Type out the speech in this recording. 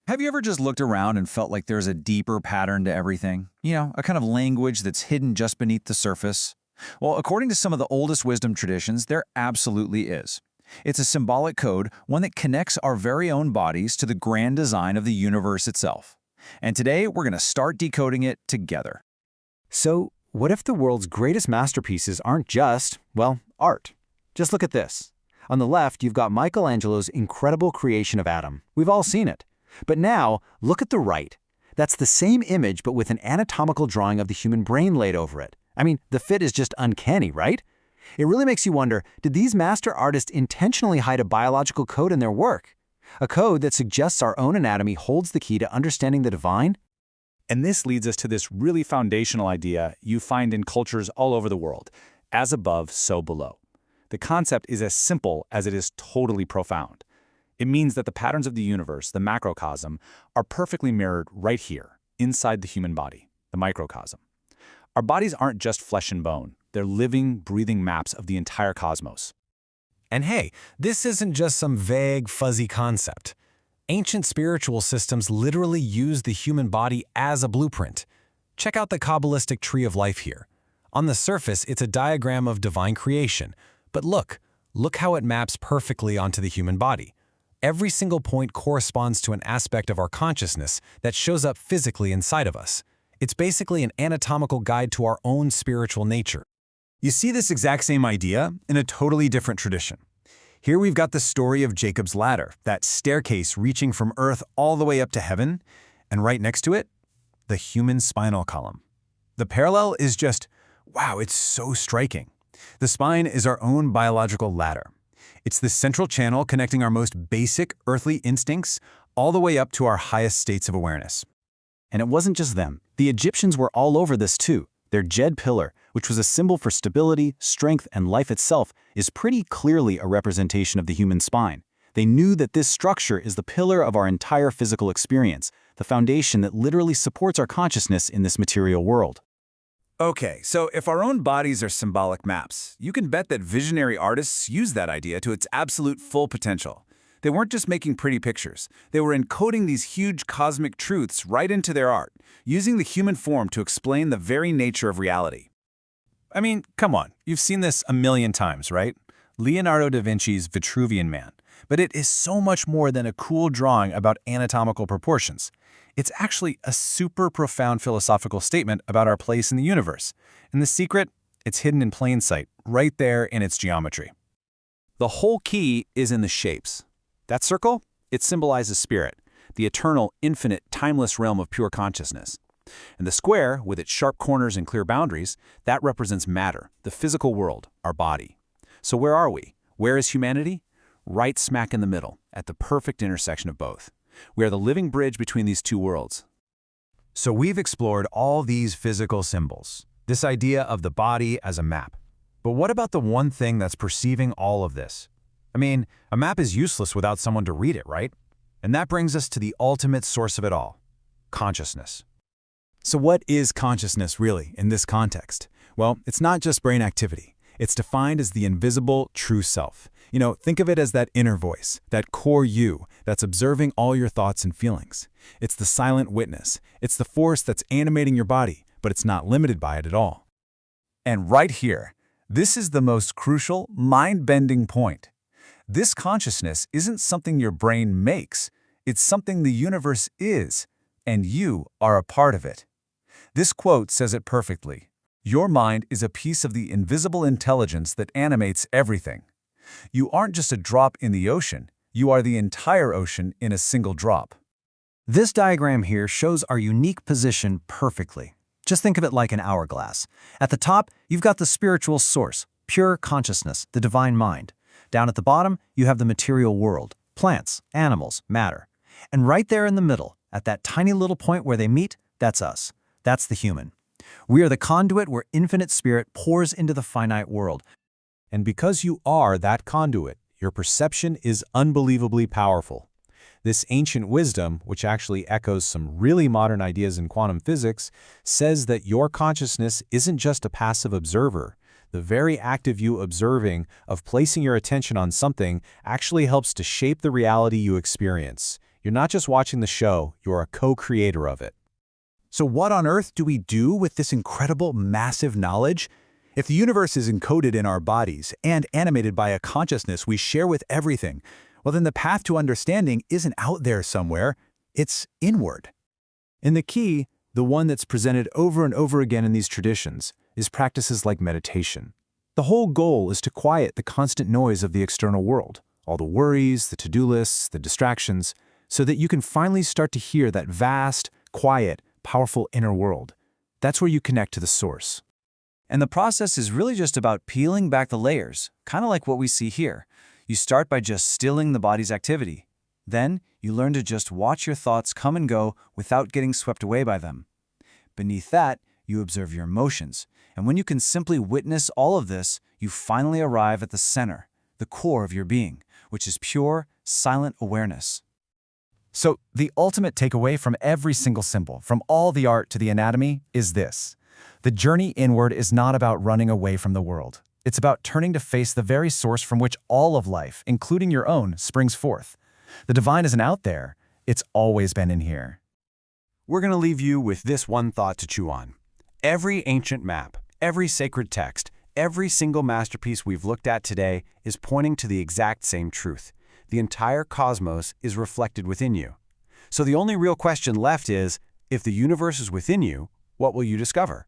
Have you ever just looked around and felt like there's a deeper pattern to everything? A kind of language that's hidden just beneath the surface? Well, according to some of the oldest wisdom traditions, there absolutely is. It's a symbolic code, one that connects our very own bodies to the grand design of the universe itself. And today, we're going to start decoding it together. So, what if the world's greatest masterpieces aren't just, well, art? Just look at this. On the left, you've got Michelangelo's incredible creation of Adam. We've all seen it. But now, look at the right. That's the same image but with an anatomical drawing of the human brain laid over it. I mean, the fit is just uncanny, right? It really makes you wonder, did these master artists intentionally hide a biological code in their work? A code that suggests our own anatomy holds the key to understanding the divine? And this leads us to this really foundational idea you find in cultures all over the world: as above, so below. The concept is as simple as it is totally profound. It means that the patterns of the universe, the macrocosm, are perfectly mirrored right here, inside the human body, the microcosm. Our bodies aren't just flesh and bone. They're living, breathing maps of the entire cosmos. And hey, this isn't just some vague, fuzzy concept. Ancient spiritual systems literally use the human body as a blueprint. Check out the Kabbalistic tree of life here. On the surface, it's a diagram of divine creation. But look how it maps perfectly onto the human body. Every single point corresponds to an aspect of our consciousness that shows up physically inside of us. It's basically an anatomical guide to our own spiritual nature. You see this exact same idea in a totally different tradition. Here we've got the story of Jacob's ladder, that staircase reaching from earth all the way up to heaven, and right next to it, the human spinal column. The parallel is just, wow, it's so striking. The spine is our own biological ladder. It's the central channel connecting our most basic earthly instincts all the way up to our highest states of awareness. And it wasn't just them. The Egyptians were all over this too. Their Djed pillar, which was a symbol for stability, strength, and life itself, is pretty clearly a representation of the human spine. They knew that this structure is the pillar of our entire physical experience, the foundation that literally supports our consciousness in this material world. Okay, so if our own bodies are symbolic maps, you can bet that visionary artists used that idea to its absolute full potential. They weren't just making pretty pictures. They were encoding these huge cosmic truths right into their art, using the human form to explain the very nature of reality. I mean, come on, you've seen this a million times, right? Leonardo da Vinci's Vitruvian Man. But it is so much more than a cool drawing about anatomical proportions. It's actually a super profound philosophical statement about our place in the universe. And the secret, it's hidden in plain sight, right there in its geometry. The whole key is in the shapes. That circle, it symbolizes spirit, the eternal, infinite, timeless realm of pure consciousness. And the square, with its sharp corners and clear boundaries, that represents matter, the physical world, our body. So where are we? Where is humanity? Right smack in the middle, at the perfect intersection of both. We are the living bridge between these two worlds. So we've explored all these physical symbols, this idea of the body as a map. But what about the one thing that's perceiving all of this? I mean, a map is useless without someone to read it, right? And that brings us to the ultimate source of it all: consciousness. So what is consciousness really in this context? Well, it's not just brain activity. It's defined as the invisible, true self. Think of it as that inner voice, that core you that's observing all your thoughts and feelings. It's the silent witness. It's the force that's animating your body, but it's not limited by it at all. And right here, this is the most crucial, mind-bending point. This consciousness isn't something your brain makes. It's something the universe is, and you are a part of it. This quote says it perfectly. Your mind is a piece of the invisible intelligence that animates everything. You aren't just a drop in the ocean, you are the entire ocean in a single drop. This diagram here shows our unique position perfectly. Just think of it like an hourglass. At the top, you've got the spiritual source, pure consciousness, the divine mind. Down at the bottom, you have the material world, plants, animals, matter. And right there in the middle, at that tiny little point where they meet, that's us. That's the human. We are the conduit where infinite spirit pours into the finite world. And because you are that conduit, your perception is unbelievably powerful. This ancient wisdom, which actually echoes some really modern ideas in quantum physics, says that your consciousness isn't just a passive observer. The very act of you observing, of placing your attention on something, actually helps to shape the reality you experience. You're not just watching the show, you're a co-creator of it. So what on earth do we do with this incredible, massive knowledge? If the universe is encoded in our bodies and animated by a consciousness we share with everything, well then the path to understanding isn't out there somewhere, it's inward. And the key, the one that's presented over and over again in these traditions, is practices like meditation. The whole goal is to quiet the constant noise of the external world, all the worries, the to-do lists, the distractions, so that you can finally start to hear that vast, quiet, powerful inner world. That's where you connect to the source. And the process is really just about peeling back the layers, kind of like what we see here. You start by just stilling the body's activity. Then, you learn to just watch your thoughts come and go without getting swept away by them. Beneath that, you observe your emotions. And when you can simply witness all of this, you finally arrive at the center, the core of your being, which is pure, silent awareness. So, the ultimate takeaway from every single symbol, from all the art to the anatomy, is this. The journey inward is not about running away from the world. It's about turning to face the very source from which all of life, including your own, springs forth. The divine isn't out there. It's always been in here. We're going to leave you with this one thought to chew on. Every ancient map, every sacred text, every single masterpiece we've looked at today is pointing to the exact same truth. The entire cosmos is reflected within you. So the only real question left is, if the universe is within you, what will you discover?